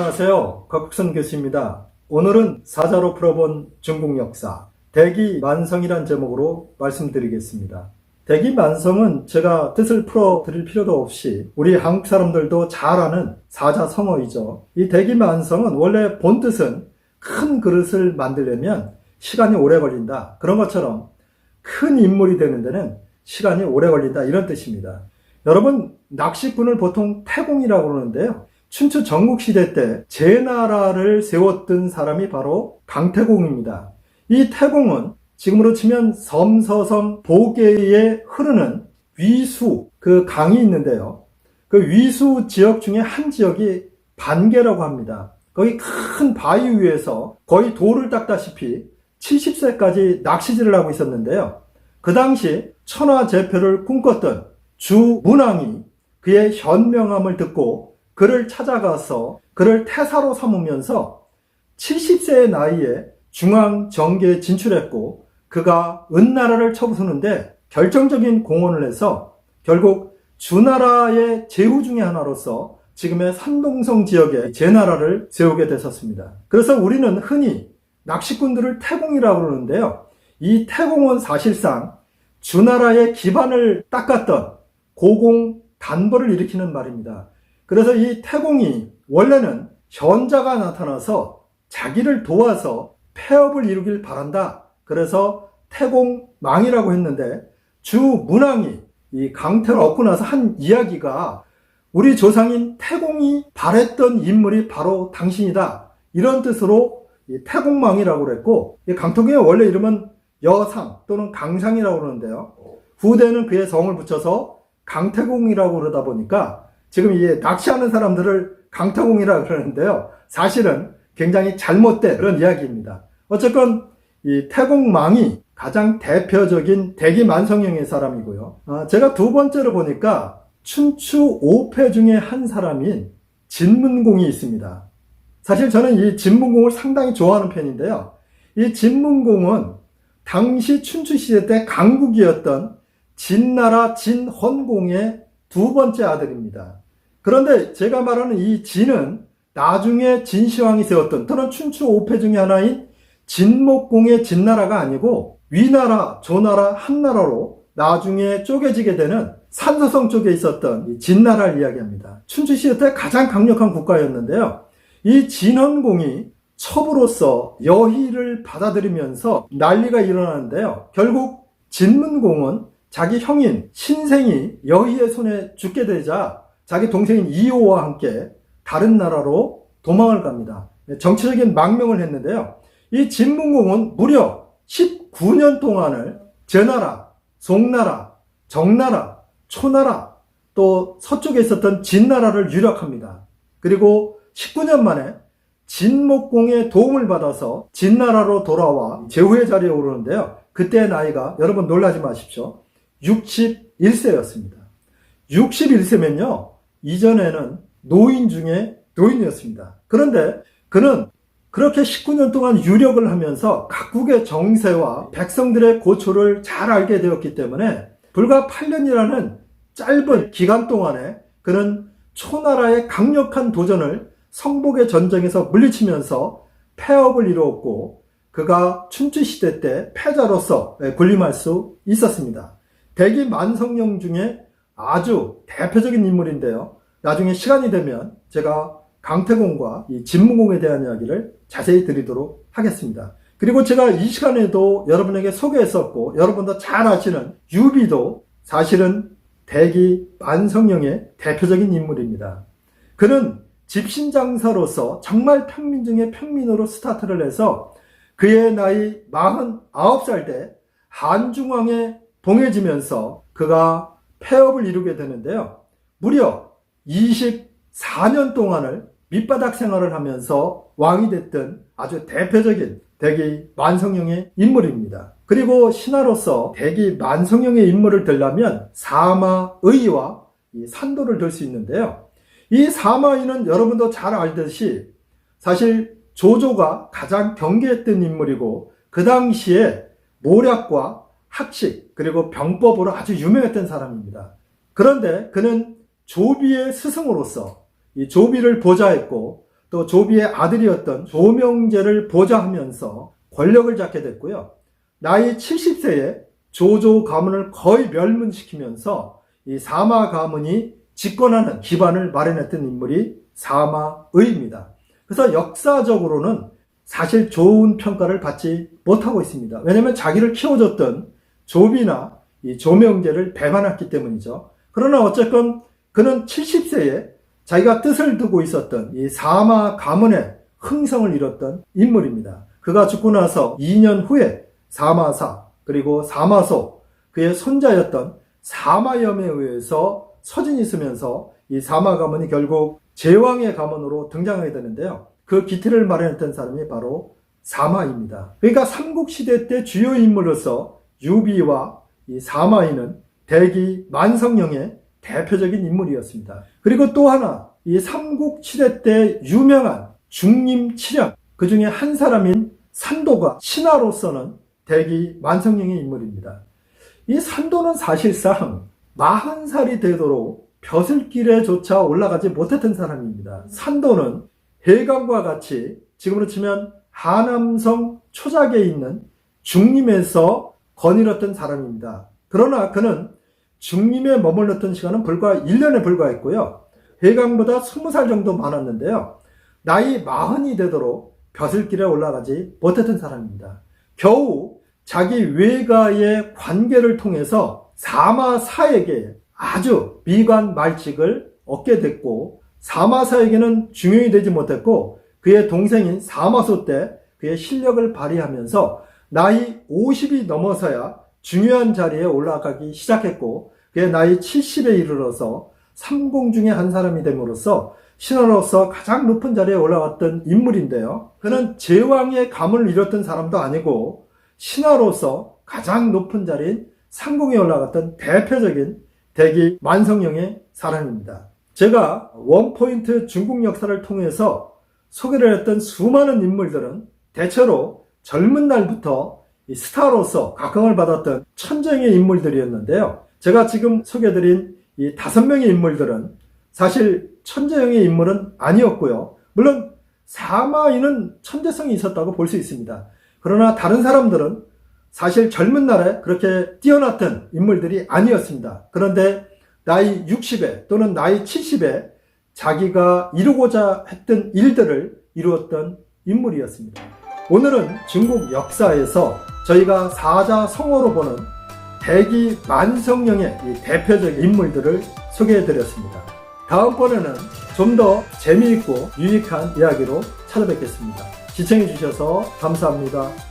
안녕하세요. 곽국선 교수입니다. 오늘은 사자로 풀어본 중국 역사 대기만성이란 제목으로 말씀드리겠습니다. 대기만성은 제가 뜻을 풀어드릴 필요도 없이 우리 한국 사람들도 잘 아는 사자성어이죠. 이 대기만성은 원래 본뜻은 큰 그릇을 만들려면 시간이 오래 걸린다. 그런 것처럼 큰 인물이 되는 데는 시간이 오래 걸린다. 이런 뜻입니다. 여러분, 낚시꾼을 보통 태공이라고 그러는데요. 춘추 전국시대 때 제나라를 세웠던 사람이 바로 강태공입니다. 이 태공은 지금으로 치면 섬서성 보계에 흐르는 위수, 그 강이 있는데요. 그 위수 지역 중에 한 지역이 반계라고 합니다. 거기 큰 바위 위에서 거의 돌을 닦다시피 70세까지 낚시질을 하고 있었는데요. 그 당시 천하제표를 꿈꿨던 주문왕이 그의 현명함을 듣고 그를 찾아가서 그를 태사로 삼으면서 70세의 나이에 중앙정계에 진출했고 그가 은나라를 쳐부수는데 결정적인 공헌을 해서 결국 주나라의 제후 중의 하나로서 지금의 산동성 지역에 제나라를 세우게 됐었습니다. 그래서 우리는 흔히 낚시꾼들을 태공이라고 그러는데요. 이 태공은 사실상 주나라의 기반을 닦았던 고공 단벌을 일으키는 말입니다. 그래서 이 태공이 원래는 현자가 나타나서 자기를 도와서 폐업을 이루길 바란다. 그래서 태공망이라고 했는데 주문왕이 이 강태를 얻고 나서 한 이야기가 우리 조상인 태공이 바랬던 인물이 바로 당신이다. 이런 뜻으로 이 태공망이라고 그랬고 이 강태공의 원래 이름은 여상 또는 강상이라고 그러는데요. 후대는 그의 성을 붙여서 강태공이라고 그러다 보니까 지금 이 낚시하는 사람들을 강태공이라고 그러는데요. 사실은 굉장히 잘못된 그런 이야기입니다. 어쨌건 이 태공망이 가장 대표적인 대기만성형의 사람이고요. 제가 두 번째로 보니까 춘추 5패 중에 한 사람인 진문공이 있습니다. 사실 저는 이 진문공을 상당히 좋아하는 편인데요. 이 진문공은 당시 춘추시대 때 강국이었던 진나라 진헌공의 두 번째 아들입니다. 그런데 제가 말하는 이 진은 나중에 진시황이 세웠던 또는 춘추 5패 중에 하나인 진목공의 진나라가 아니고 위나라, 조나라, 한나라로 나중에 쪼개지게 되는 산서성 쪽에 있었던 이 진나라를 이야기합니다. 춘추시대 때 가장 강력한 국가였는데요. 이 진헌공이 첩으로서 여희를 받아들이면서 난리가 일어나는데요. 결국 진문공은 자기 형인 신생이 여희의 손에 죽게 되자 자기 동생인 이호와 함께 다른 나라로 도망을 갑니다. 정치적인 망명을 했는데요. 이 진문공은 무려 19년 동안을 제나라, 송나라, 정나라, 초나라 또 서쪽에 있었던 진나라를 유력합니다. 그리고 19년 만에 진목공의 도움을 받아서 진나라로 돌아와 제후의 자리에 오르는데요. 그때의 나이가 여러분 놀라지 마십시오. 61세였습니다. 61세면요. 이전에는 노인 중에 노인이었습니다. 그런데 그는 그렇게 19년 동안 유력을 하면서 각국의 정세와 백성들의 고초를 잘 알게 되었기 때문에 불과 8년이라는 짧은 기간 동안에 그는 초나라의 강력한 도전을 성복의 전쟁에서 물리치면서 폐업을 이루었고 그가 춘추시대 때 패자로서 군림할 수 있었습니다. 대기만성형 중에 아주 대표적인 인물인데요. 나중에 시간이 되면 제가 강태공과 이 진문공에 대한 이야기를 자세히 드리도록 하겠습니다. 그리고 제가 이 시간에도 여러분에게 소개했었고 여러분도 잘 아시는 유비도 사실은 대기만성형의 대표적인 인물입니다. 그는 집신장사로서 정말 평민 중에 평민으로 스타트를 해서 그의 나이 49살 때 한중왕에 봉해지면서 그가 폐업을 이루게 되는데요. 무려 24년 동안을 밑바닥 생활을 하면서 왕이 됐던 아주 대표적인 대기만성형의 인물입니다. 그리고 신하로서 대기만성형의 인물을 들려면 사마의와 산도를 들 수 있는데요. 이 사마의는 여러분도 잘 알듯이 사실 조조가 가장 경계했던 인물이고 그 당시에 모략과 학식 그리고 병법으로 아주 유명했던 사람입니다. 그런데 그는 조비의 스승으로서 이 조비를 보좌했고 또 조비의 아들이었던 조명제를 보좌하면서 권력을 잡게 됐고요. 나이 70세에 조조 가문을 거의 멸문시키면서 이 사마 가문이 집권하는 기반을 마련했던 인물이 사마의입니다. 그래서 역사적으로는 사실 좋은 평가를 받지 못하고 있습니다. 왜냐하면 자기를 키워줬던 조비나 이 조명제를 배반했기 때문이죠. 그러나 어쨌건 그는 70세에 자기가 뜻을 두고 있었던 이 사마 가문의 흥성을 이뤘던 인물입니다. 그가 죽고 나서 2년 후에 사마사 그리고 사마소 그의 손자였던 사마염에 의해서 서진이 쓰면서 이 사마 가문이 결국 제왕의 가문으로 등장하게 되는데요. 그 기틀을 마련했던 사람이 바로 사마입니다. 그러니까 삼국시대 때 주요 인물로서 유비와 이 사마이는 대기 만성령의 대표적인 인물이었습니다. 그리고 또 하나 이 삼국시대 때 유명한 중림칠령 그 중에 한 사람인 산도가 신하로서는 대기 만성령의 인물입니다. 이 산도는 사실상 40살이 되도록 벼슬길에조차 올라가지 못했던 사람입니다. 산도는 해강과 같이 지금으로 치면 하남성 초작에 있는 중림에서 거닐었던 사람입니다. 그러나 그는 중림에 머물렀던 시간은 불과 1년에 불과했고요. 해강보다 20살 정도 많았는데요. 나이 40이 되도록 벼슬길에 올라가지 못했던 사람입니다. 겨우 자기 외가의 관계를 통해서 사마사에게 아주 미관 말직을 얻게 됐고 사마사에게는 중용이 되지 못했고 그의 동생인 사마소 때 그의 실력을 발휘하면서 나이 50이 넘어서야 중요한 자리에 올라가기 시작했고 그의 나이 70에 이르러서 삼공 중에 한 사람이 됨으로써 신하로서 가장 높은 자리에 올라왔던 인물인데요. 그는 제왕의 가문을 이뤘던 사람도 아니고 신하로서 가장 높은 자리인 상공에 올라갔던 대표적인 대기 만성령의 사람입니다. 제가 원포인트 중국 역사를 통해서 소개를 했던 수많은 인물들은 대체로 젊은 날부터 스타로서 각광을 받았던 천재의 인물들이었는데요. 제가 지금 소개해드린 이 5명의 인물들은 사실 천재형의 인물은 아니었고요. 물론 사마이는 천재성이 있었다고 볼 수 있습니다. 그러나 다른 사람들은 사실 젊은 날에 그렇게 뛰어났던 인물들이 아니었습니다. 그런데 나이 60에 또는 나이 70에 자기가 이루고자 했던 일들을 이루었던 인물이었습니다. 오늘은 중국 역사에서 저희가 사자성어로 보는 대기 만성령의 이 대표적인 인물들을 소개해드렸습니다. 다음번에는 좀 더 재미있고 유익한 이야기로 찾아뵙겠습니다. 시청해주셔서 감사합니다.